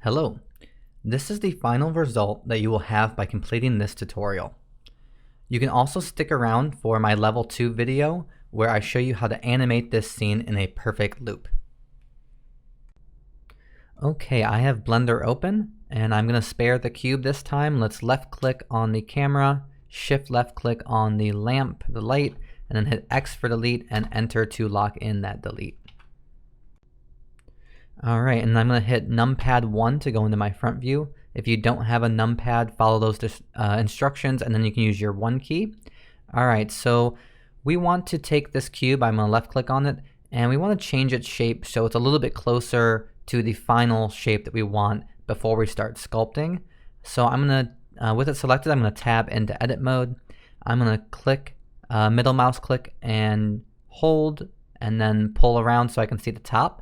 Hello, this is the final result that you will have by completing this tutorial. You can also stick around for my level 2 video where I show you how to animate this scene in a perfect loop. Okay, I have Blender open and I'm going to spare the cube this time. Let's left click on the camera, shift left click on the lamp, the light, and then hit X for delete and enter to lock in that delete. Alright, and I'm going to hit numpad 1 to go into my front view. If you don't have a numpad, follow those instructions and then you can use your 1 key. Alright, so we want to take this cube, I'm going to left click on it, and we want to change its shape so it's a little bit closer to the final shape that we want before we start sculpting. So I'm going to, with it selected, I'm going to tab into edit mode. I'm going to click, middle mouse click and hold and then pull around so I can see the top.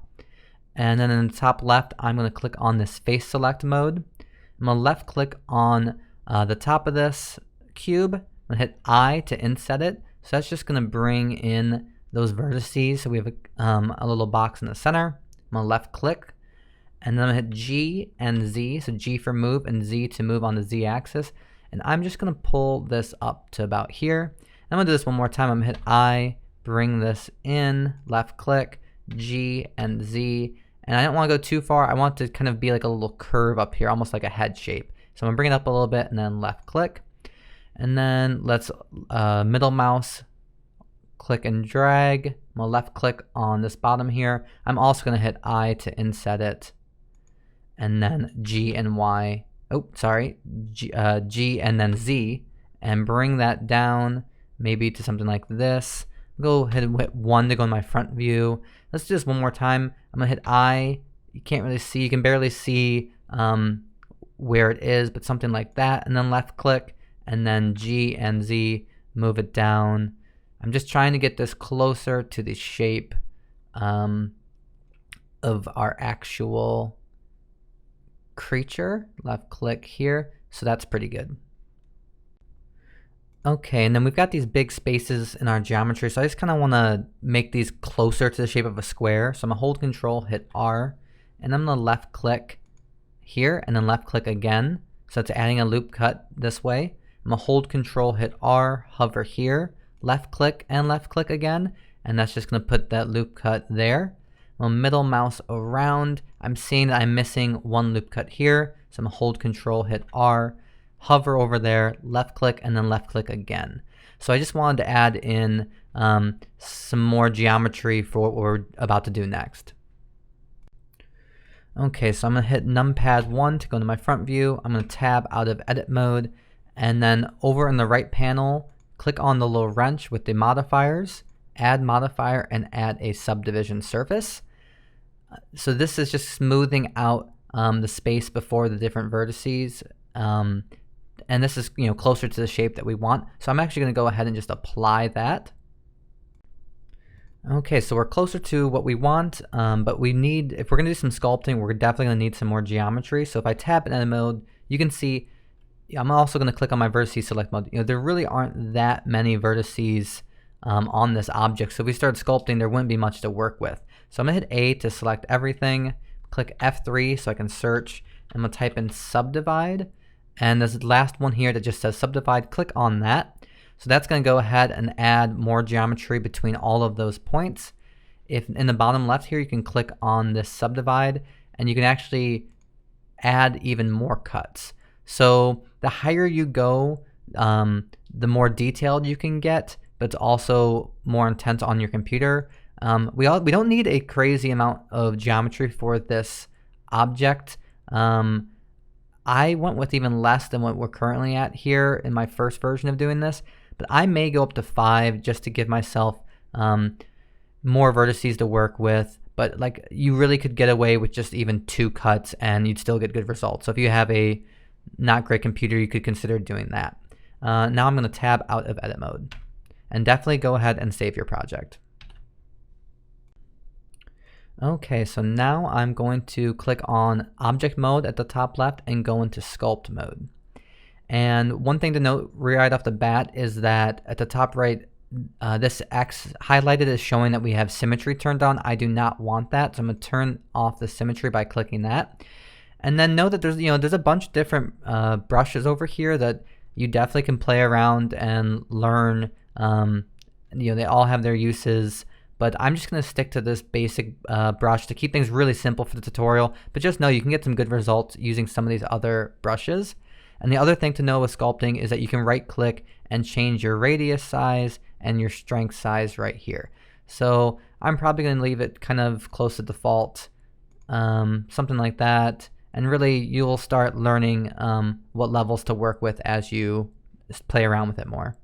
And then in the top left, I'm going to click on this face select mode. I'm going to left click on the top of this cube. I'm going to hit I to inset it. So that's just going to bring in those vertices. So we have a little box in the center. I'm going to left click. And then I'm going to hit G and Z. So G for move and Z to move on the Z axis. And I'm just going to pull this up to about here. I'm going to do this one more time. I'm going to hit I, bring this in, left click, G and Z. And I don't want to go too far. I want it to kind of be like a little curve up here, almost like a head shape. So I'm going to bring it up a little bit and then left click. And then let's middle mouse, click and drag. I'm going to left click on this bottom here. I'm also going to hit I to inset it. And then G and Y, G and then Z. And bring that down maybe to something like this. Go ahead and hit 1 to go in my front view. Let's do this one more time. I'm going to hit I. You can't really see. You can barely see where it is, but something like that. And then left click. And then G and Z. Move it down. I'm just trying to get this closer to the shape of our actual creature. Left click here. So that's pretty good. Okay, and then we've got these big spaces in our geometry, so I just kind of want to make these closer to the shape of a square. So I'm going to hold Control, hit R, and I'm going to left click here, and then left click again. So it's adding a loop cut this way. I'm going to hold Control, hit R, hover here, left click again, and that's just going to put that loop cut there. I'm going to middle mouse around. I'm seeing that I'm missing one loop cut here, so I'm going to hold Control, hit R, hover over there, left click, and then left click again. So I just wanted to add in some more geometry for what we're about to do next. Okay, so I'm going to hit numpad 1 to go to my front view. I'm going to tab out of edit mode, and then over in the right panel, click on the little wrench with the modifiers, add modifier, and add a subdivision surface. So this is just smoothing out the space before the different vertices. And this is, closer to the shape that we want. So I'm actually going to go ahead and just apply that. Okay, so we're closer to what we want, but we need, if we're going to do some sculpting, we're definitely going to need some more geometry. So if I tap in edit mode, you can see I'm also going to click on my vertices select mode. There really aren't that many vertices on this object. So if we start sculpting, there wouldn't be much to work with. So I'm going to hit A to select everything, click F3 so I can search. I'm going to type in subdivide. And this last one here that just says subdivide, click on that. So that's going to go ahead and add more geometry between all of those points. If in the bottom left here, you can click on this subdivide and you can actually add even more cuts. So the higher you go, the more detailed you can get, but it's also more intense on your computer. We don't need a crazy amount of geometry for this object. I went with even less than what we're currently at here in my first version of doing this, but I may go up to 5 just to give myself more vertices to work with. But like, you really could get away with just even 2 cuts and you'd still get good results. So if you have a not great computer, you could consider doing that. Now I'm going to tab out of edit mode and definitely go ahead and save your project. Okay, so now I'm going to click on object mode at the top left and go into sculpt mode. And one thing to note right off the bat is that at the top right, this X highlighted is showing that we have symmetry turned on. I do not want that, so I'm going to turn off the symmetry by clicking that. And then know that there's a bunch of different brushes over here that you definitely can play around and learn. They all have their uses, but I'm just going to stick to this basic brush to keep things really simple for the tutorial. But just know you can get some good results using some of these other brushes. And the other thing to know with sculpting is that you can right click and change your radius size and your strength size right here. So I'm probably going to leave it kind of close to default, something like that. And really, you'll start learning what levels to work with as you play around with it more.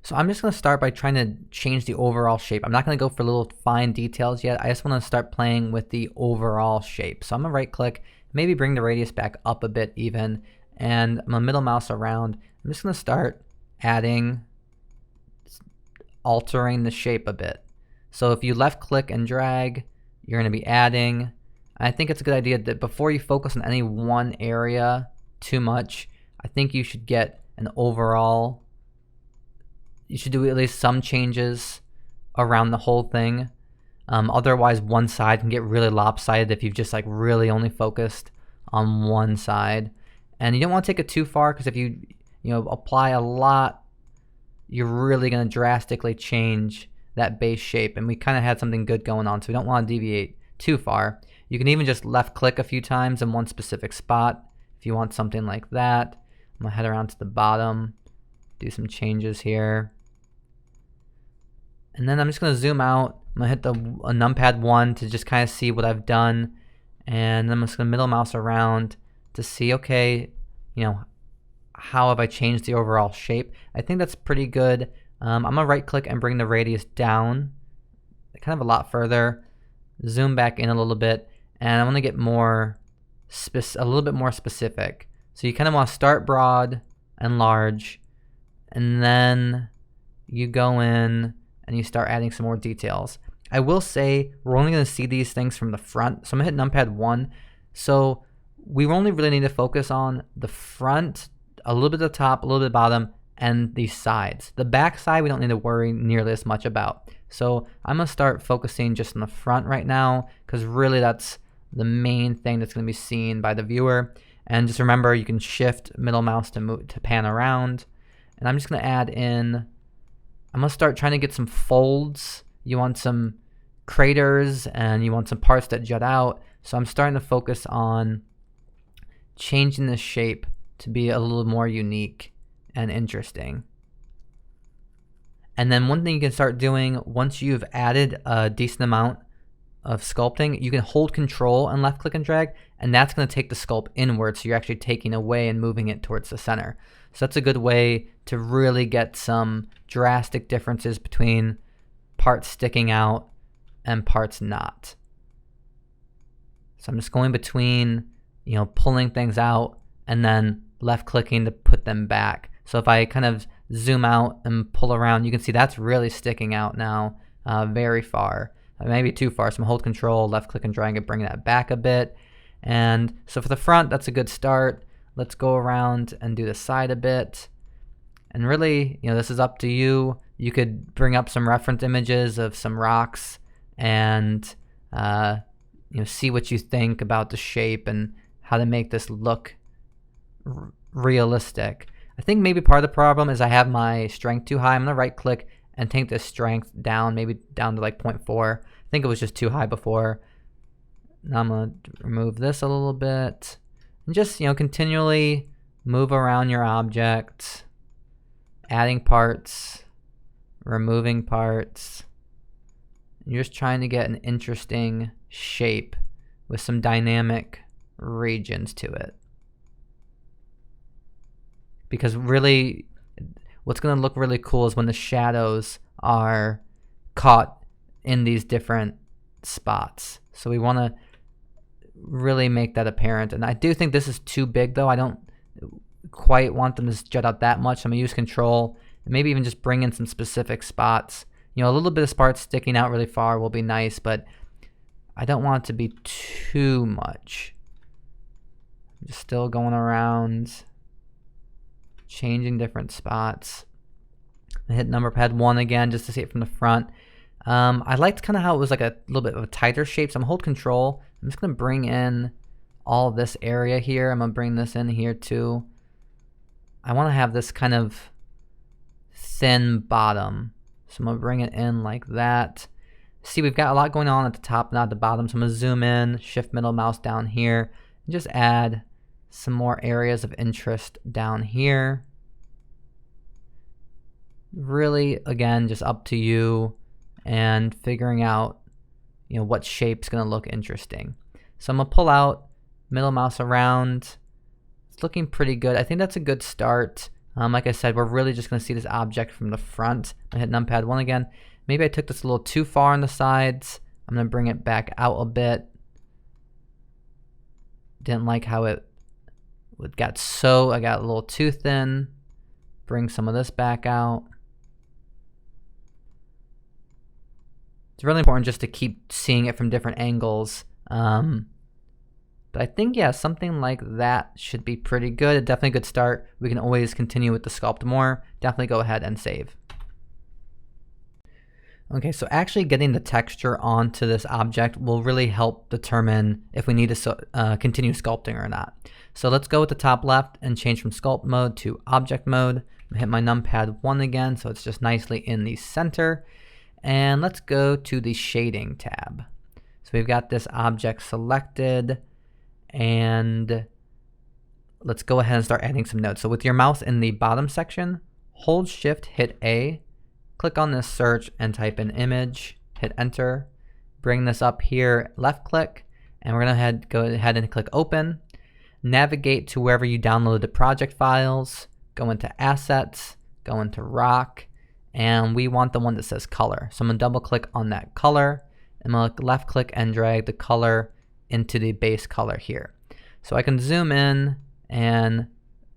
So I'm just going to start by trying to change the overall shape. I'm not going to go for little fine details yet. I just want to start playing with the overall shape. So I'm going to right click, maybe bring the radius back up a bit even, and I'm going to middle mouse around. I'm just going to start altering the shape a bit. So if you left click and drag, you're going to be adding. I think it's a good idea that before you focus on any one area too much, I think you should get an overall, you should do at least some changes around the whole thing. Otherwise one side can get really lopsided if you've just like really only focused on one side. And you don't want to take it too far, because if you apply a lot, you're really going to drastically change that base shape. And we kind of had something good going on, so we don't want to deviate too far. You can even just left click a few times in one specific spot if you want something like that. I'm going to head around to the bottom, do some changes here. And then I'm just going to zoom out. I'm going to hit the numpad 1 to just kind of see what I've done. And then I'm just going to middle mouse around to see, okay, how have I changed the overall shape? I think that's pretty good. I'm going to right click and bring the radius down kind of a lot further. Zoom back in a little bit. And I want to get a little bit more specific. So you kind of want to start broad and large, and then you go in and you start adding some more details. I will say we're only going to see these things from the front. So I'm going to hit numpad 1. So we only really need to focus on the front, a little bit of the top, a little bit of the bottom, and the sides. The back side we don't need to worry nearly as much about. So I'm going to start focusing just on the front right now, because really that's the main thing that's going to be seen by the viewer. And just remember, you can shift middle mouse to pan around. And I'm just going to add in, I'm going to start trying to get some folds. You want some craters and you want some parts that jut out. So I'm starting to focus on changing the shape to be a little more unique and interesting. And then one thing you can start doing once you've added a decent amount of sculpting, you can hold control and left click and drag, and that's going to take the sculpt inward, so you're actually taking away and moving it towards the center. So that's a good way to really get some drastic differences between parts sticking out and parts not. So I'm just going between, pulling things out and then left clicking to put them back. So if I kind of zoom out and pull around, you can see that's really sticking out now very far. Maybe too far, so I'm going to hold control, left click and drag and bring that back a bit. And so for the front, that's a good start. Let's go around and do the side a bit. And really, this is up to you. You could bring up some reference images of some rocks and see what you think about the shape and how to make this look realistic. I think maybe part of the problem is I have my strength too high. I'm going to right click and take this strength down, maybe down to like 0.4. I think it was just too high before. Now I'm going to remove this a little bit. And just, continually move around your object, adding parts, removing parts. You're just trying to get an interesting shape with some dynamic regions to it. Because really, what's going to look really cool is when the shadows are caught in these different spots. So we want to really make that apparent. And I do think this is too big though. I don't quite want them to jut out that much. So I'm going to use control and maybe even just bring in some specific spots. A little bit of spots sticking out really far will be nice, but I don't want it to be too much. Just still going around, changing different spots. I hit numpad 1 again just to see it from the front. I liked kind of how it was like a little bit of a tighter shape, so I'm hold control. I'm just going to bring in all this area here. I'm gonna bring this in here too. I want to have this kind of thin bottom. So I'm gonna bring it in like that. See, we've got a lot going on at the top, not at the bottom. So I'm gonna zoom in, shift middle mouse down here, and just add some more areas of interest down here. Really, again, just up to you and figuring out, what shape's gonna look interesting. So I'm gonna pull out, middle mouse around. It's looking pretty good. I think that's a good start. Like I said, we're really just gonna see this object from the front. I hit numpad 1 again. Maybe I took this a little too far on the sides. I'm gonna bring it back out a bit. Didn't like how it got I got a little too thin. Bring some of this back out. It's really important just to keep seeing it from different angles. But I think, yeah, something like that should be pretty good. Definitely a good start. We can always continue with the sculpt more. Definitely go ahead and save. Okay, so actually getting the texture onto this object will really help determine if we need to continue sculpting or not. So let's go with the top left and change from sculpt mode to object mode. I'm hit my numpad 1 again, so it's just nicely in the center. And let's go to the shading tab. So we've got this object selected, and let's go ahead and start adding some nodes. So with your mouse in the bottom section, hold shift, hit A, click on this search and type in image, hit enter, bring this up here, left click, and we're gonna go ahead and click open. Navigate to wherever you downloaded the project files, go into assets, go into rock, and we want the one that says color. So I'm gonna double click on that color, and I'm gonna left click and drag the color into the base color here. So I can zoom in and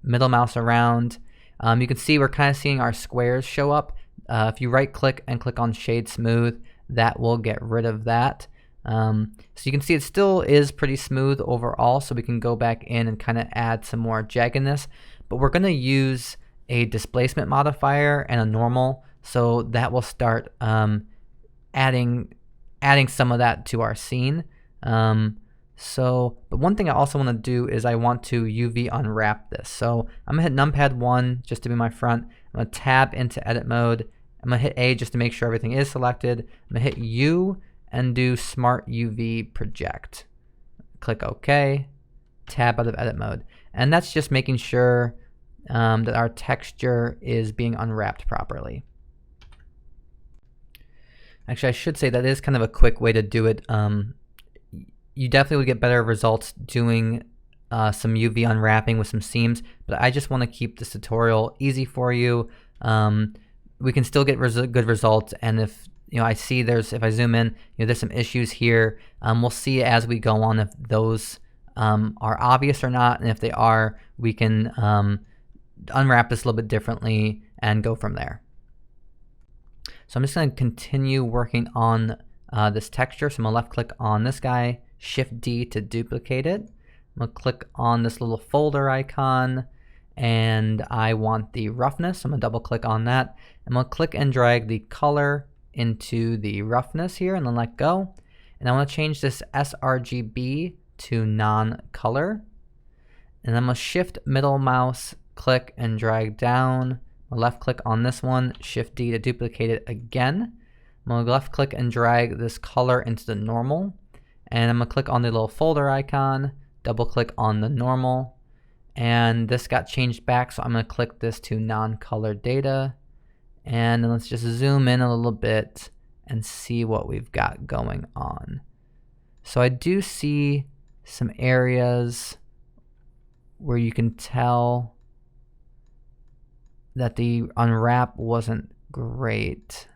middle mouse around. You can see we're kind of seeing our squares show up. If you right click and click on shade smooth, that will get rid of that. So you can see it still is pretty smooth overall, so we can go back in and kind of add some more jaggedness, but we're gonna use a displacement modifier and a normal, so that will start adding some of that to our scene. But one thing I also want to do is I want to UV unwrap this. So I'm gonna hit numpad 1 just to be my front. I'm gonna tab into edit mode. I'm gonna hit A just to make sure everything is selected. I'm gonna hit U and do smart UV project. Click OK, tab out of edit mode. And that's just making sure that our texture is being unwrapped properly. Actually, I should say that is kind of a quick way to do it. You definitely would get better results doing some UV unwrapping with some seams, but I just want to keep this tutorial easy for you. We can still get good results, and if I see if I zoom in, there's some issues here. We'll see as we go on if those are obvious or not, and if they are, we can unwrap this a little bit differently and go from there. So I'm just going to continue working on this texture. So I'm going to left click on this guy, shift D to duplicate it. I'm going to click on this little folder icon, and I want the roughness. So I'm going to double click on that. I'm going to click and drag the color into the roughness here and then let go. And I want to change this sRGB to non-color. And I'm going to shift middle mouse, click and drag down. Left click on this one, shift D to duplicate it again. I'm going to left click and drag this color into the normal. And I'm going to click on the little folder icon, double click on the normal. And this got changed back, so I'm going to click this to non-color data. And then let's just zoom in a little bit and see what we've got going on. So I do see some areas where you can tell that the unwrap wasn't great.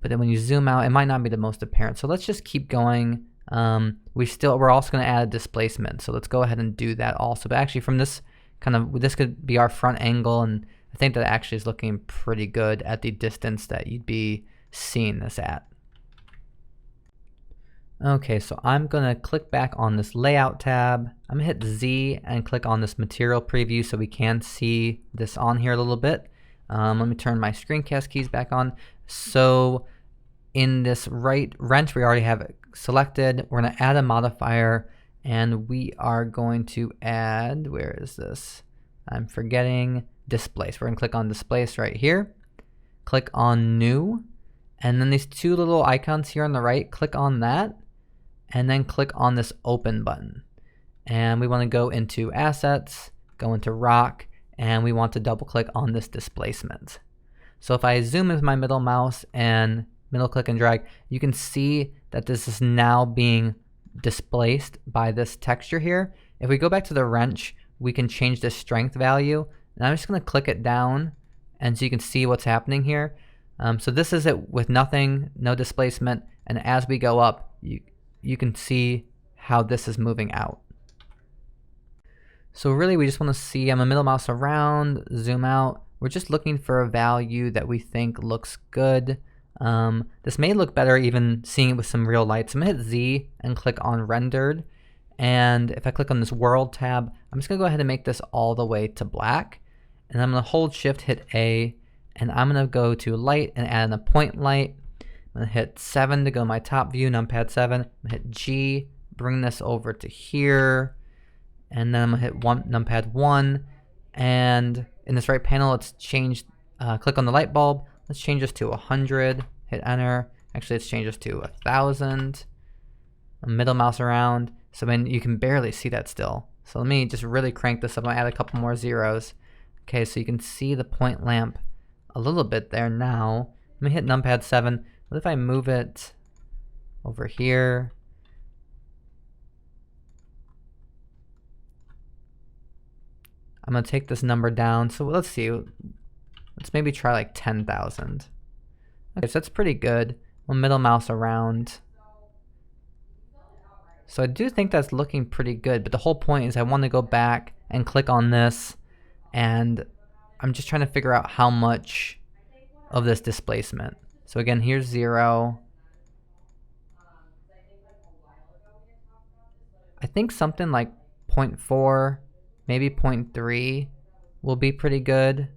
But then when you zoom out, it might not be the most apparent. So let's just keep going. We're also going to add a displacement. So let's go ahead and do that also. But actually from this this could be our front angle, and I think that actually is looking pretty good at the distance that you'd be seeing this at. Okay, so I'm gonna click back on this layout tab. I'm gonna hit Z and click on this material preview so we can see this on here a little bit. Let me turn my screencast keys back on. So in this right wrench, we already have selected. We're going to add a modifier, and we are going to add, where is this? I'm forgetting displace. We're going to click on displace right here. Click on new, and then these two little icons here on the right, click on that, and then click on this open button. And we want to go into assets, go into rock, and we want to double click on this displacement. So if I zoom with my middle mouse and middle click and drag, you can see that this is now being displaced by this texture here. If we go back to the wrench, we can change the strength value, and I'm just going to click it down, and so you can see what's happening here. So this is it with nothing, no displacement, and as we go up, you can see how this is moving out. So really we just want to see, I'm a middle mouse around, zoom out. We're just looking for a value that we think looks good. This may look better even seeing it with some real light. So I'm going to hit Z and click on rendered. And if I click on this world tab, I'm just going to go ahead and make this all the way to black. And I'm going to hold shift, hit A, and I'm going to go to light and add in a point light. I'm going to hit 7 to go to my top view, numpad 7. I'm going to hit G, bring this over to here. And then I'm going to hit numpad 1. And in this right panel, let's change, click on the light bulb. Let's change this to 100, hit enter. Actually, let's change this to 1000. Middle mouse around. So I mean, you can barely see that still. So let me just really crank this up. I'll add a couple more zeros. Okay, so you can see the point lamp a little bit there now. Let me hit numpad 7. What if I move it over here? I'm going to take this number down. So let's see. Let's maybe try like 10,000. Okay, so that's pretty good. We'll middle mouse around. So I do think that's looking pretty good, but the whole point is I want to go back and click on this, and I'm just trying to figure out how much of this displacement. So again, here's 0. I think something like 0.4, maybe 0.3 will be pretty good.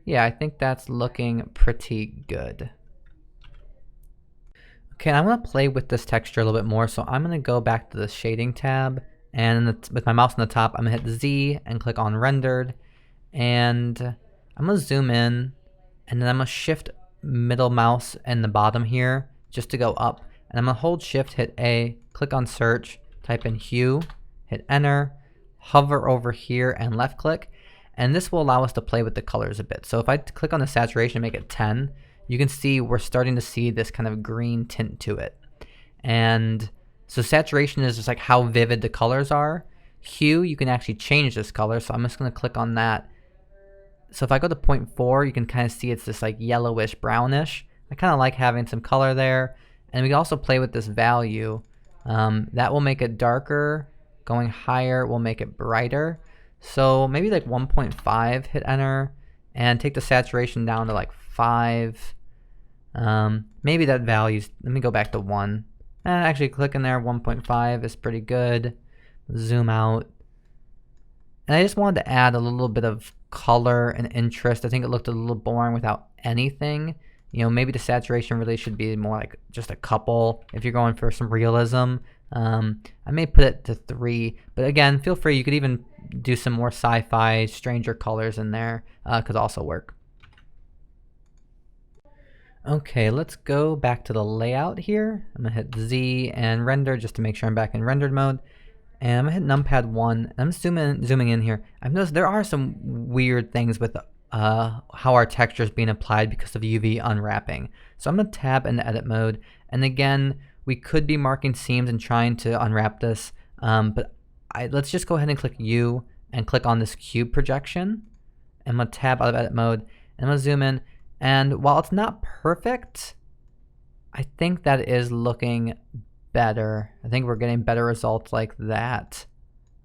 Yeah, I think that's looking pretty good. Okay, I'm going to play with this texture a little bit more, so I'm going to go back to the shading tab, and with my mouse on the top, I'm going to hit Z and click on rendered, and I'm going to zoom in, and then I'm going to shift middle mouse in the bottom here just to go up, and I'm going to hold shift, hit A, click on search, type in hue, hit enter, hover over here and left click, and this will allow us to play with the colors a bit. So if I click on the saturation, make it 10, you can see we're starting to see this kind of green tint to it. And so saturation is just like how vivid the colors are. Hue, you can actually change this color, so I'm just going to click on that. So if I go to 0.4, you can kind of see it's this like yellowish, brownish. I kind of like having some color there. And we can also play with this value. That will make it darker. Going higher will make it brighter. So maybe like 1.5, hit enter, and take the saturation down to like 5. Maybe that value's, let me go back to 1. Actually click in there, 1.5 is pretty good. Zoom out. And I just wanted to add a little bit of color and interest. I think it looked a little boring without anything. You know, maybe the saturation really should be more like just a couple if you're going for some realism. I may put it to 3, but again, feel free. You could even do some more sci-fi, stranger colors in there. Could also work. Okay, let's go back to the layout here. I'm gonna hit Z and render just to make sure I'm back in rendered mode. And I'm gonna hit numpad 1. I'm zooming in here. I've noticed there are some weird things with how our texture is being applied because of UV unwrapping. So I'm gonna tab into edit mode, and again, we could be marking seams and trying to unwrap this, but let's just go ahead and click U and click on this cube projection. I'm gonna tab out of edit mode, and I'm gonna zoom in. And while it's not perfect, I think that is looking better. I think we're getting better results like that.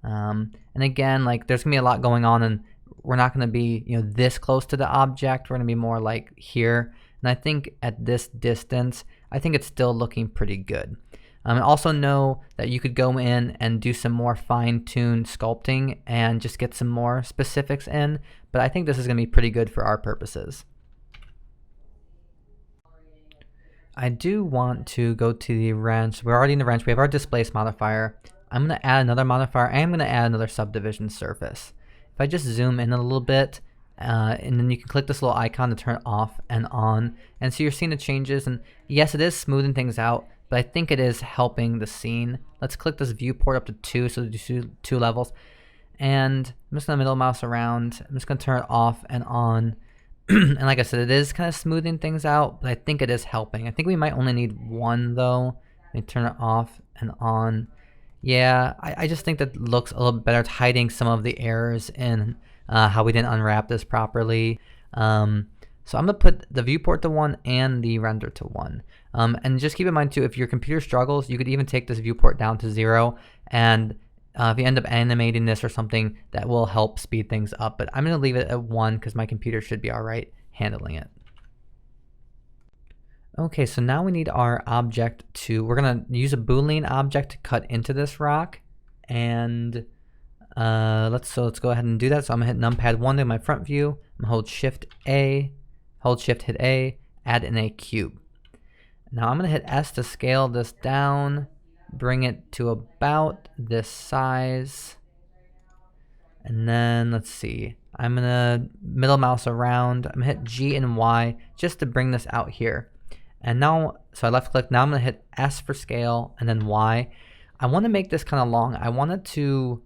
And again, like there's gonna be a lot going on, and we're not gonna be, you know, this close to the object. We're gonna be more like here. And I think at this distance, I think it's still looking pretty good. And also know that you could go in and do some more fine-tuned sculpting and just get some more specifics in. But I think this is gonna be pretty good for our purposes. I do want to go to the wrench. We're already in the wrench. We have our displace modifier. I'm going to add another modifier. I am going to add another subdivision surface. If I just zoom in a little bit, and then you can click this little icon to turn it off and on. And so you're seeing the changes. And yes, it is smoothing things out, but I think it is helping the scene. Let's click this viewport up to 2, so do 2 levels. And I'm just going to middle mouse around. I'm just going to turn it off and on. And like I said, it is kind of smoothing things out, but I think it is helping. I think we might only need 1 though. Let me turn it off and on. Yeah, I just think that looks a little better. It's hiding some of the errors in how we didn't unwrap this properly. So I'm going to put the viewport to 1 and the render to 1. And just keep in mind too, if your computer struggles, you could even take this viewport down to 0. And if you end up animating this or something, that will help speed things up. But I'm going to leave it at 1 because my computer should be alright handling it. Okay, so now we need our object to, we're going to use a Boolean object to cut into this rock. And let's go ahead and do that. So I'm going to hit numpad 1 to my front view. I'm going to hold Shift A, hold Shift, hit A, add in a cube. Now I'm going to hit S to scale this down, bring it to about this size. And then let's see, I'm going to middle mouse around. I'm going to hit G and Y just to bring this out here. And now, so I left click, now I'm going to hit S for scale and then Y. I want to make this kind of long. I want it to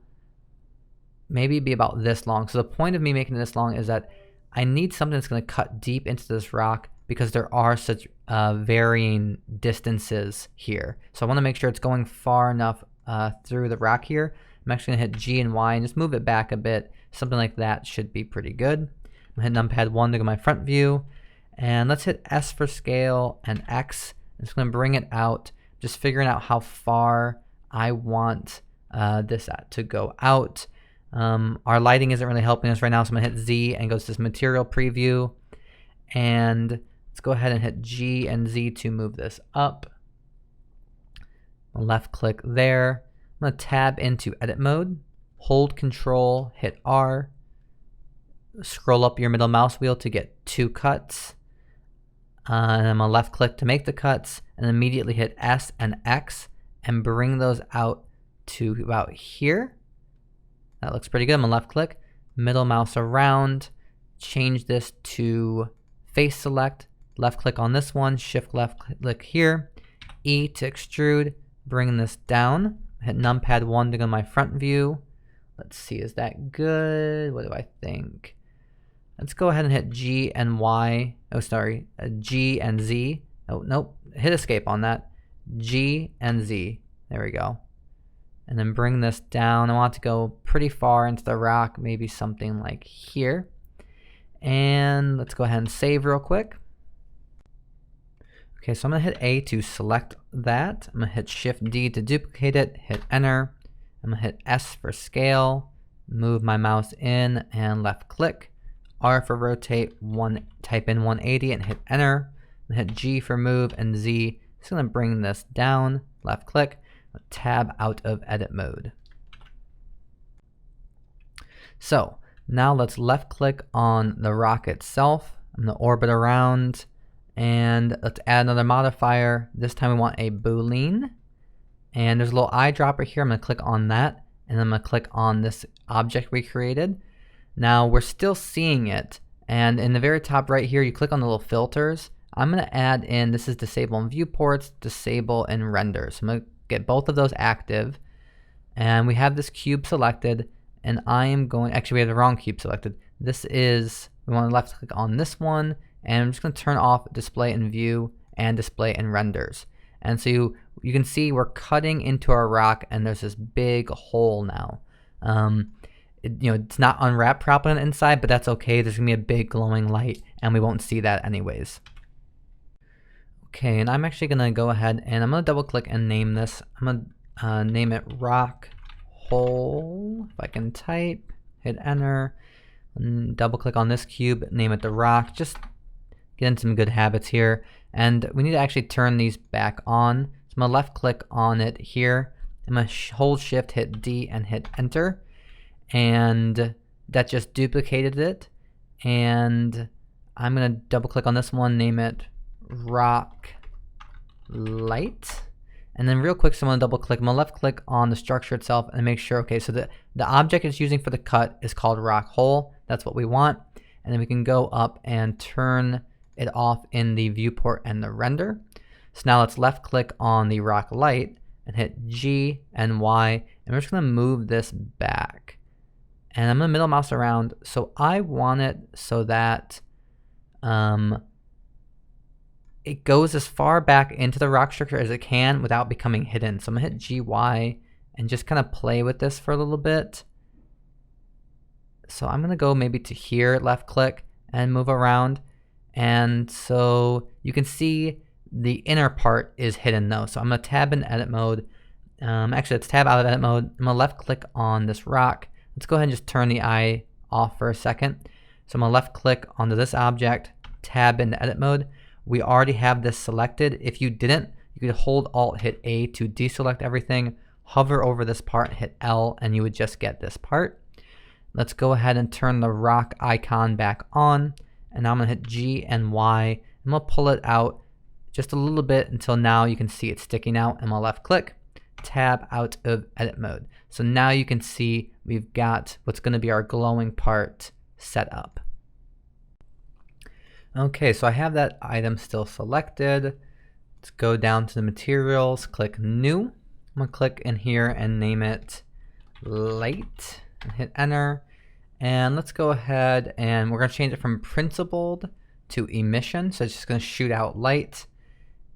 maybe be about this long. So the point of me making this long is that I need something that's going to cut deep into this rock because there are such varying distances here. So I want to make sure it's going far enough through the rock here. I'm actually going to hit G and Y and just move it back a bit. Something like that should be pretty good. I'm going to hit numpad 1 to go to my front view. And let's hit S for scale and X. I'm just going to bring it out, just figuring out how far I want this to go out. Our lighting isn't really helping us right now, so I'm going to hit Z and go to this material preview. And let's go ahead and hit G and Z to move this up. Left click there. I'm going to tab into edit mode, hold Control, hit R, scroll up your middle mouse wheel to get 2 cuts. And I'm going to left click to make the cuts and immediately hit S and X and bring those out to about here. That looks pretty good. I'm going to left click, middle mouse around, change this to face select, left click on this one, shift left click here, E to extrude, bring this down, hit numpad 1 to go to my front view. Let's see, is that good? What do I think? Let's go ahead and hit G and Y. Oh, sorry, G and Z. Oh, nope, hit escape on that. G and Z. There we go. And then bring this down. I want it to go pretty far into the rock, maybe something like here. And let's go ahead and save real quick. Okay, so I'm going to hit A to select that. I'm going to hit Shift D to duplicate it, hit Enter. I'm going to hit S for scale, move my mouse in and left click. R for rotate, type in 180 and hit Enter. I'm going to hit G for move and Z. Just going to bring this down, left click, tab out of edit mode. So now let's left click on the rock itself. I'm going to orbit around and let's add another modifier. This time we want a Boolean. And there's a little eyedropper here. I'm going to click on that and I'm going to click on this object we created. Now we're still seeing it, and in the very top right here you click on the little filters. I'm going to add in, this is disable in viewports, disable in renders. So I'm going to get both of those active, and we have this cube selected, and I am going, actually we have the wrong cube selected. This is, we want to left click on this one, and I'm just going to turn off display in view and display in renders. And so you can see we're cutting into our rock and there's this big hole now. It's not unwrapped properly on the inside, but that's okay. There's gonna be a big glowing light and we won't see that anyways. Okay, and I'm actually gonna go ahead and I'm gonna double click and name this. I'm gonna name it rock hole. If I can type, hit enter, and double click on this cube, name it the rock. Just get into some good habits here. And we need to actually turn these back on. So I'm gonna left click on it here. I'm gonna hold shift, hit D and hit enter. And that just duplicated it. And I'm gonna double click on this one, name it rock light. And then real quick, so I'm gonna double click, I'm gonna left click on the structure itself and make sure, okay, so the object it's using for the cut is called rock hole. That's what we want. And then we can go up and turn it off in the viewport and the render. So now let's left click on the rock light and hit G and Y, and we're just gonna move this back. And I'm gonna middle mouse around, so I want it so that it goes as far back into the rock structure as it can without becoming hidden. So I'm gonna hit GY and just kind of play with this for a little bit. So I'm gonna go maybe to here, left click, and move around. And so you can see the inner part is hidden though. So I'm gonna tab in edit mode. Actually, let's tab out of edit mode. I'm gonna left click on this rock. Let's go ahead and just turn the eye off for a second. So I'm gonna left click onto this object, tab into edit mode. We already have this selected. If you didn't, you could hold Alt, hit A to deselect everything, hover over this part, hit L, and you would just get this part. Let's go ahead and turn the rock icon back on, and now I'm gonna hit G and Y. I'm gonna pull it out just a little bit until now you can see it sticking out. I'm gonna left click, tab out of edit mode. So now you can see we've got what's gonna be our glowing part set up. Okay, so I have that item still selected. Let's go down to the materials, click new. I'm gonna click in here and name it light and hit enter. And let's go ahead and we're gonna change it from principled to emission. So it's just gonna shoot out light.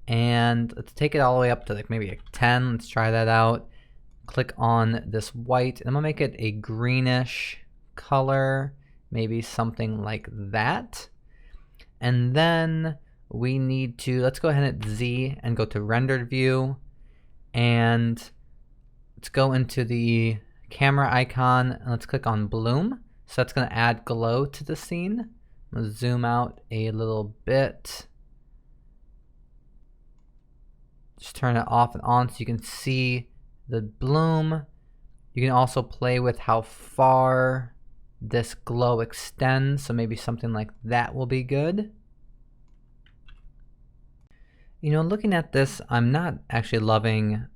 And let's take it all the way up to like maybe a 10. Let's try that out. Click on this white and I'm gonna make it a greenish color, maybe something like that. And then we need to, let's go ahead and hit Z and go to rendered view. And let's go into the camera icon and let's click on bloom. So that's gonna add glow to the scene. I'm gonna zoom out a little bit. Just turn it off and on so you can see the bloom. You can also play with how far this glow extends, so maybe something like that will be good. You know, looking at this, I'm not actually loving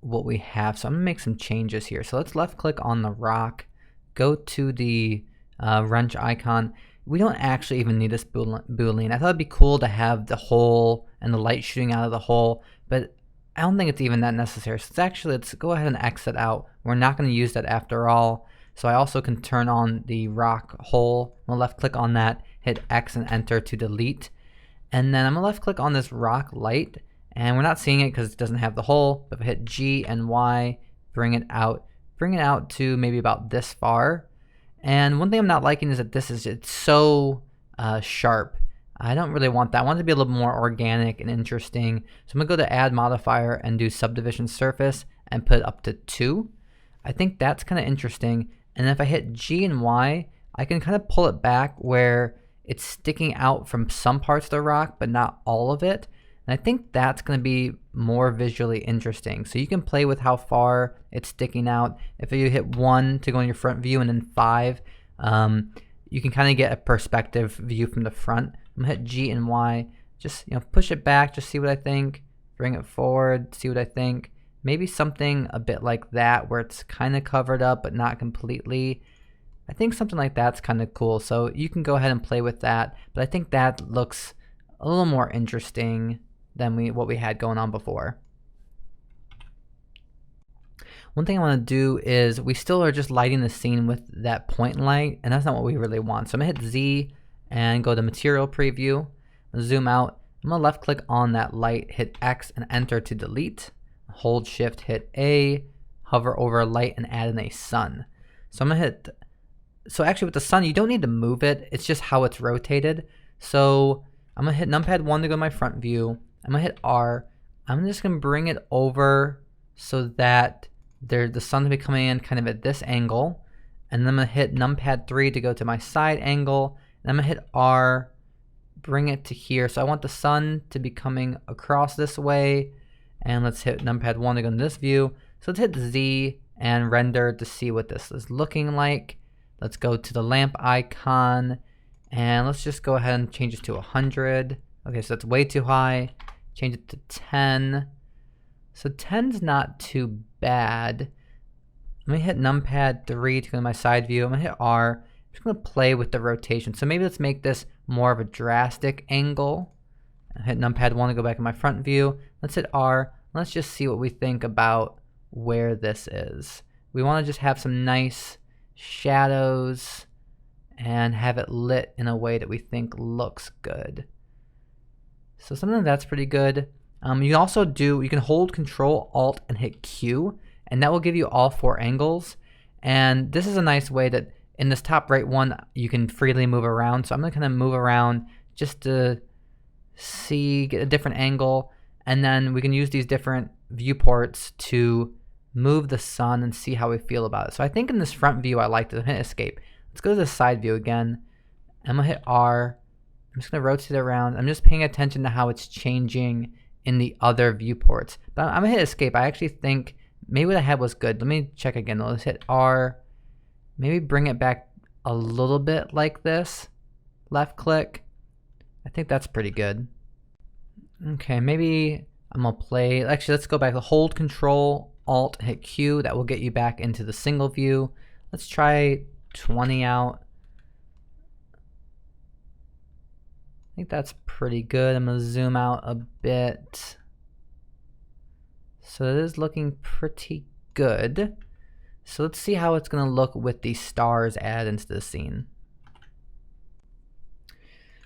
what we have, so I'm gonna make some changes here. So let's left click on the rock, go to the wrench icon. We don't actually even need this boolean. I thought it'd be cool to have the hole and the light shooting out of the hole, but I don't think it's even that necessary. So let's go ahead and exit out. We're not gonna use that after all. So I also can turn on the rock hole. I'm gonna left click on that, hit X and enter to delete. And then I'm gonna left click on this rock light, and we're not seeing it because it doesn't have the hole, but if I hit G and Y, bring it out to maybe about this far. And one thing I'm not liking is that it's so sharp. I don't really want that. I want it to be a little more organic and interesting. So I'm gonna go to add modifier and do subdivision surface and put it up to 2. I think that's kind of interesting. And if I hit G and Y, I can kind of pull it back where it's sticking out from some parts of the rock, but not all of it. And I think that's going to be more visually interesting. So you can play with how far it's sticking out. If you hit 1 to go in your front view and then 5, you can kind of get a perspective view from the front. I'm going to hit G and Y, just push it back, just see what I think. Bring it forward, see what I think. Maybe something a bit like that where it's kind of covered up but not completely. I think something like that's kind of cool. So you can go ahead and play with that. But I think that looks a little more interesting than what we had going on before. One thing I want to do is we still are just lighting the scene with that point light, and that's not what we really want. So I'm going to hit Z and go to material preview, zoom out. I'm going to left click on that light, hit X and enter to delete. Hold shift, hit A, hover over a light and add in a sun. So I'm gonna hit, so actually with the sun, you don't need to move it. It's just how it's rotated. So I'm gonna hit numpad 1 to go to my front view. I'm gonna hit R. I'm just gonna bring it over so that the sun will be coming in kind of at this angle. And then I'm gonna hit numpad 3 to go to my side angle. And I'm gonna hit R, bring it to here. So I want the sun to be coming across this way. And let's hit numpad 1 to go to this view. So let's hit Z and render to see what this is looking like. Let's go to the lamp icon and let's just go ahead and change this to 100. Okay, so that's way too high. change it to 10. So 10's not too bad. Let me hit numpad 3 to go to my side view. I'm gonna hit R. I'm just gonna play with the rotation. So maybe let's make this more of a drastic angle. I hit numpad 1 to go back in my front view. Let's hit R. Let's just see what we think about where this is. We want to just have some nice shadows and have it lit in a way that we think looks good. So something like that's pretty good. You can hold Control Alt and hit Q, and that will give you all 4 angles. And this is a nice way that in this top right one you can freely move around. So I'm gonna kind of move around just to get a different angle, and then we can use these different viewports to move the sun and see how we feel about it. So I think in this front view I like it. Hit escape. Let's go to the side view again. I'm gonna hit R. I'm just gonna rotate it around. I'm just paying attention to how it's changing in the other viewports. But I'm gonna hit escape. I actually think maybe what I had was good. Let me check again. Let's hit R. Maybe bring it back a little bit like this. Left click. I think that's pretty good. Okay, maybe I'm gonna play. Actually, let's go back. Hold Control Alt, hit Q. That will get you back into the single view. Let's try 20 out. I think that's pretty good. I'm gonna zoom out a bit. So it is looking pretty good. So let's see how it's gonna look with the stars added into the scene.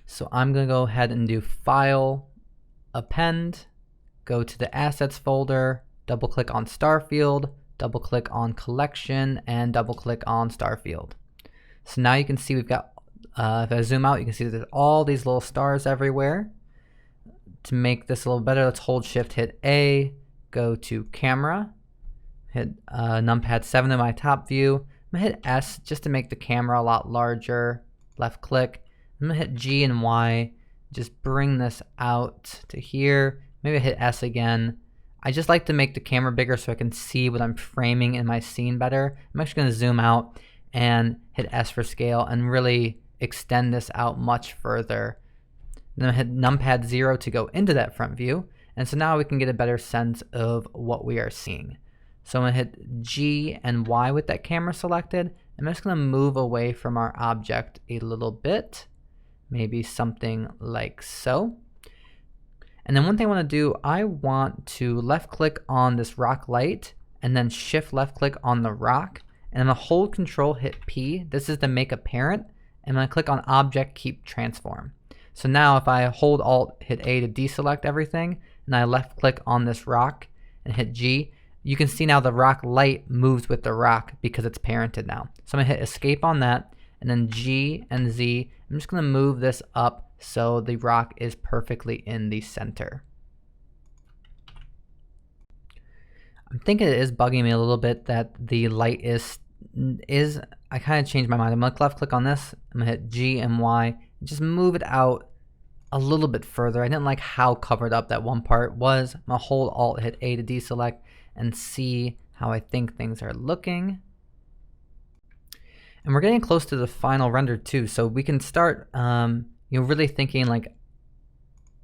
So I'm gonna go ahead and do File, Append, go to the Assets folder, double click on Star Field, double click on Collection, and double click on Star Field. So now you can see we've got, if I zoom out, you can see there's all these little stars everywhere. To make this a little better, let's hold Shift, hit A, go to Camera, hit numpad 7 in my top view. I'm gonna hit S just to make the camera a lot larger. Left click. I'm gonna hit G and Y, just bring this out to here. Maybe hit S again. I just like to make the camera bigger so I can see what I'm framing in my scene better. I'm actually gonna zoom out and hit S for scale and really extend this out much further. Then I hit numpad 0 to go into that front view. And so now we can get a better sense of what we are seeing. So I'm gonna hit G and Y with that camera selected. I'm just gonna move away from our object a little bit. Maybe something like so. And then one thing I want to do, I want to left click on this rock light and then shift left click on the rock. And I'm going to hold Control, hit P. This is to make a parent. And I'm going to click on Object, Keep Transform. So now if I hold Alt, hit A to deselect everything, and I left click on this rock and hit G, you can see now the rock light moves with the rock because it's parented now. So I'm going to hit Escape on that, and then G and Z. I'm just going to move this up so the rock is perfectly in the center. I'm thinking it is bugging me a little bit that the light is I kind of changed my mind. I'm going to left click on this. I'm going to hit G and Y. And just move it out a little bit further. I didn't like how covered up that one part was. I'm going to hold Alt, hit A to deselect, and see how I think things are looking. And we're getting close to the final render too, so we can start really thinking like,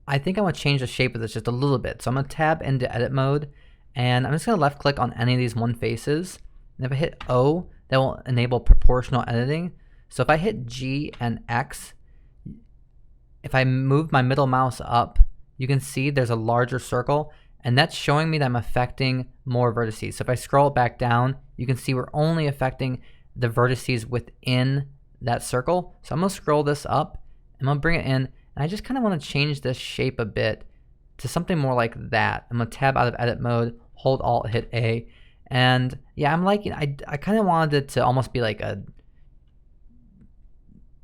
I think I want to change the shape of this just a little bit. So I'm going to tab into edit mode, and I'm just going to left click on any of these one faces. And if I hit O, that will enable proportional editing. So if I hit G and X, if I move my middle mouse up, you can see there's a larger circle, and that's showing me that I'm affecting more vertices. So if I scroll it back down, you can see we're only affecting the vertices within that circle. So I'm going to scroll this up. I'm going to bring it in, and I just kind of want to change this shape a bit to something more like that. I'm going to tab out of edit mode, hold Alt, hit A, and yeah, I'm liking it. I kind of wanted it to almost be like a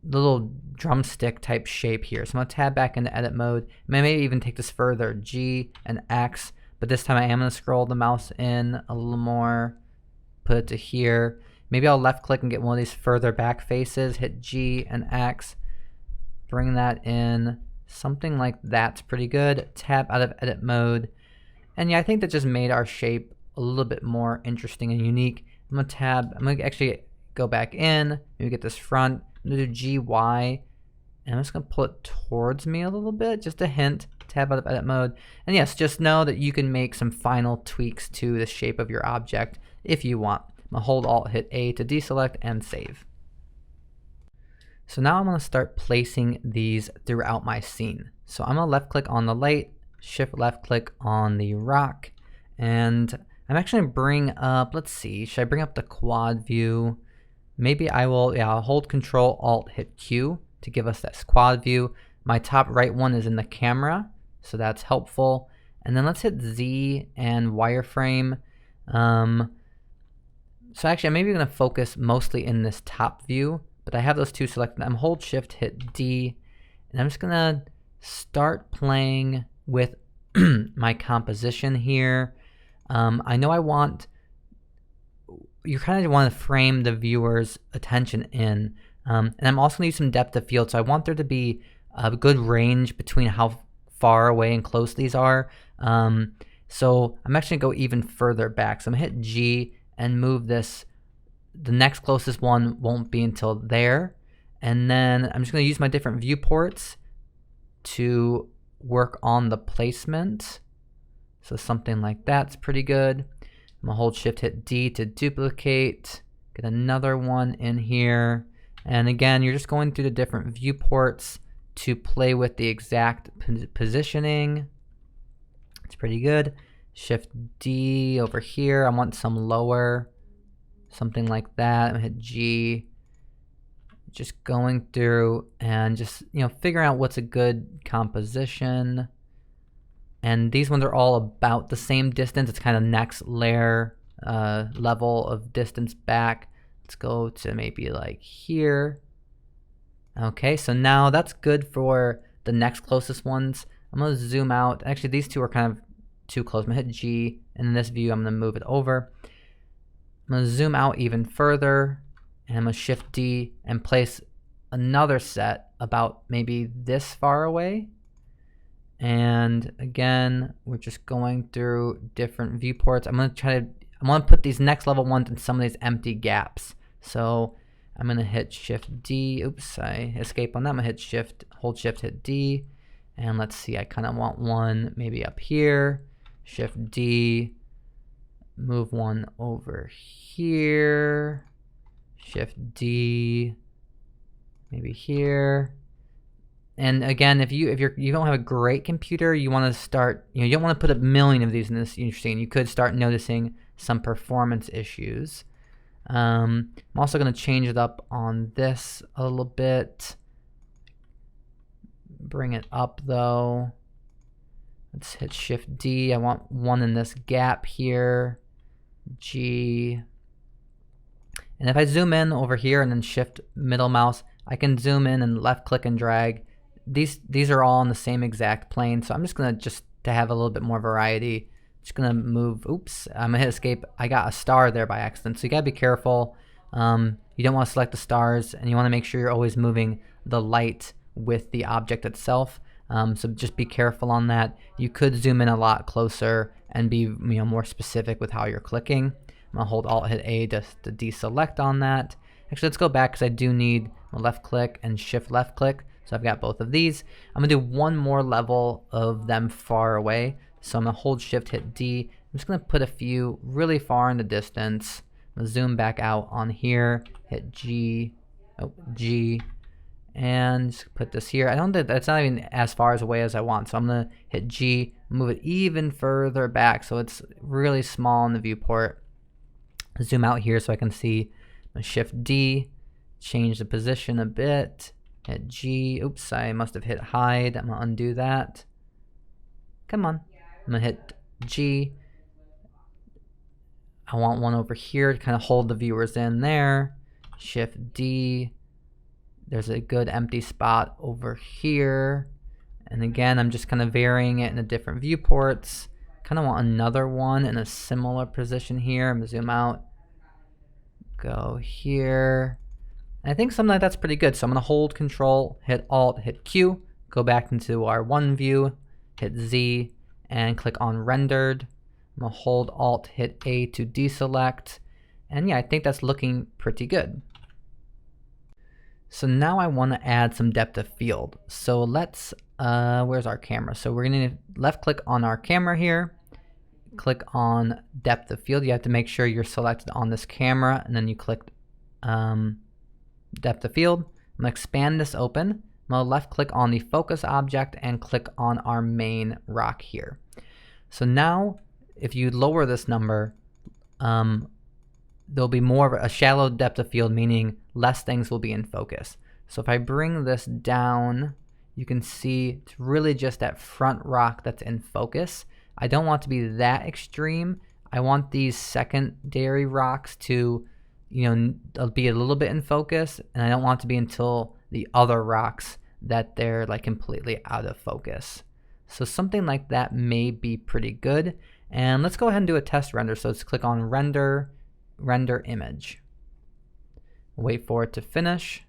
little drumstick type shape here. So I'm going to tab back into edit mode. Maybe even take this further, G and X, but this time I am going to scroll the mouse in a little more, put it to here. Maybe I'll left click and get one of these further back faces, hit G and X. Bring that in, something like that's pretty good. Tab out of edit mode. And yeah, I think that just made our shape a little bit more interesting and unique. I'm going to actually go back in, maybe get this front, I'm going to do GY, And I'm just going to pull it towards me a little bit, just a hint. Tab out of edit mode. And yes, just know that you can make some final tweaks to the shape of your object if you want. I'm going to hold Alt, hit A to deselect and save. So now I'm going to start placing these throughout my scene. So I'm going to left click on the light, shift left click on the rock, and I'm actually going to bring up, let's see, should I bring up the quad view? Maybe I will, yeah, I'll hold Control Alt hit Q to give us that quad view. My top right one is in the camera, so that's helpful. And then let's hit Z and wireframe. So actually I'm maybe going to focus mostly in this top view, but I have those two selected. I'm hold Shift hit D, and I'm just going to start playing with my composition here. I know you kind of want to frame the viewer's attention in, and I'm also going to use some depth of field, so I want there to be a good range between how far away and close these are. So I'm actually going to go even further back. So I'm going to hit G and move this. The next closest one won't be until there. And then I'm just going to use my different viewports to work on the placement. So something like that's pretty good. I'm going to hold Shift hit D to duplicate. Get another one in here. And again, you're just going through the different viewports to play with the exact positioning. It's pretty good. Shift D over here. I want some lower, something like that. I'm gonna hit G. Just going through and just, you know, figuring out what's a good composition. And these ones are all about the same distance. It's kind of next layer level of distance back. Let's go to maybe like here. Okay, so now that's good for the next closest ones. I'm going to zoom out. Actually, these two are kind of too close. I'm going to hit G, and in this view, I'm going to move it over. I'm going to zoom out even further, and I'm going to Shift D and place another set about maybe this far away. And again, we're just going through different viewports. I'm going to put these next level ones in some of these empty gaps. So I'm going to hit Shift D. Oops, I escaped on that. I'm going to hit hold Shift, hit D. And let's see, I kind of want one maybe up here. Shift D. Move one over here. Shift D. Maybe here. And again, if you don't have a great computer, you want to start, you don't want to put a million of these in this scene. You could start noticing some performance issues. I'm also going to change it up on this a little bit. Bring it up though. Let's hit Shift D. I want one in this gap here. G. And if I zoom in over here and then Shift middle mouse, I can zoom in and left click and drag. These are all on the same exact plane, so I'm just gonna to have a little bit more variety. Just gonna move. Oops, I'm gonna hit escape. I got a star there by accident, so you gotta be careful. You don't want to select the stars, and you want to make sure you're always moving the light with the object itself. So just be careful on that. You could zoom in a lot closer and be more specific with how you're clicking. I'm gonna hold Alt hit A to deselect on that. Actually, let's go back because I do need a left click and Shift left click. So I've got both of these. I'm gonna do one more level of them far away. So I'm gonna hold Shift hit D. I'm just gonna put a few really far in the distance. I'm gonna zoom back out on here, hit G, G, and just put this here. I don't think that's not even as far away as I want. So I'm gonna hit G, move it even further back so it's really small in the viewport. Zoom out here so I can see. I'm gonna Shift D, change the position a bit. Hit G. Oops, I must have hit hide. I'm gonna undo that. Come on. I'm gonna hit G. I want one over here to kind of hold the viewers in there. Shift D. There's a good empty spot over here. And again, I'm just kind of varying it in the different viewports. Kind of want another one in a similar position here. I'm gonna zoom out. Go here. I think something like that's pretty good. So I'm going to hold Control, hit Alt, hit Q, go back into our one view, hit Z, and click on Rendered. I'm going to hold Alt, hit A to deselect. And yeah, I think that's looking pretty good. So now I want to add some depth of field. So let's, where's our camera? So we're going to left click on our camera here, click on depth of field. You have to make sure you're selected on this camera, and then you click depth of field. I'm going to expand this open. I'm going to left click on the focus object and click on our main rock here. So now if you lower this number, there'll be more of a shallow depth of field, meaning less things will be in focus. So if I bring this down, you can see it's really just that front rock that's in focus. I don't want to be that extreme. I want these secondary rocks to, be a little bit in focus, and I don't want it to be until the other rocks that they're like completely out of focus. So something like that may be pretty good. And let's go ahead and do a test render. So let's click on render image. Wait for it to finish.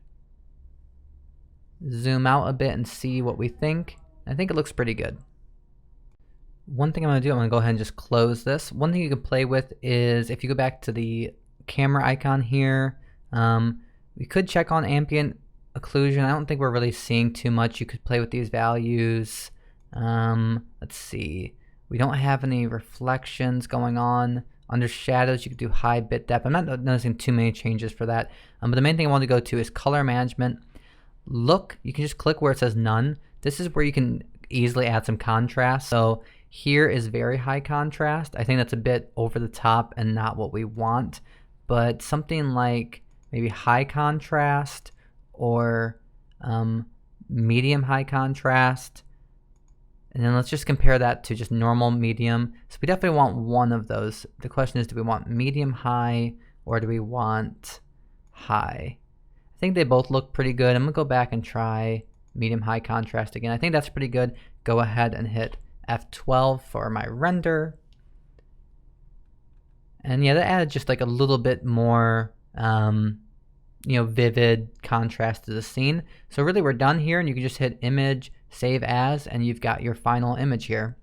Zoom out a bit and see what we think. I think it looks pretty good. One thing I'm going to do, I'm going to go ahead and just close this. One thing you can play with is if you go back to the camera icon here, we could check on ambient occlusion. I don't think we're really seeing too much. You could play with these values. Let's see. We don't have any reflections going on. Under shadows, you could do high bit depth. I'm not noticing too many changes for that. But the main thing I want to go to is color management. Look, you can just click where it says none. This is where you can easily add some contrast. So here is very high contrast. I think that's a bit over the top and not what we want. But something like maybe high contrast or medium high contrast. And then let's just compare that to just normal medium. So we definitely want one of those. The question is, do we want medium high or do we want high? I think they both look pretty good. I'm gonna go back and try medium high contrast again. I think that's pretty good. Go ahead and hit F12 for my render. And yeah, that added just like a little bit more vivid contrast to the scene. So really we're done here, and you can just hit image, save as, and you've got your final image here.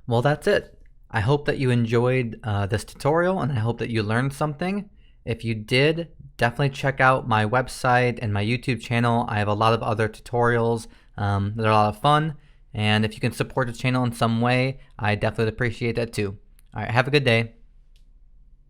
Well, that's it. I hope that you enjoyed this tutorial, and I hope that you learned something. If you did, definitely check out my website and my YouTube channel. I have a lot of other tutorials that are a lot of fun, and if you can support the channel in some way, I definitely appreciate that too. All right, have a good day.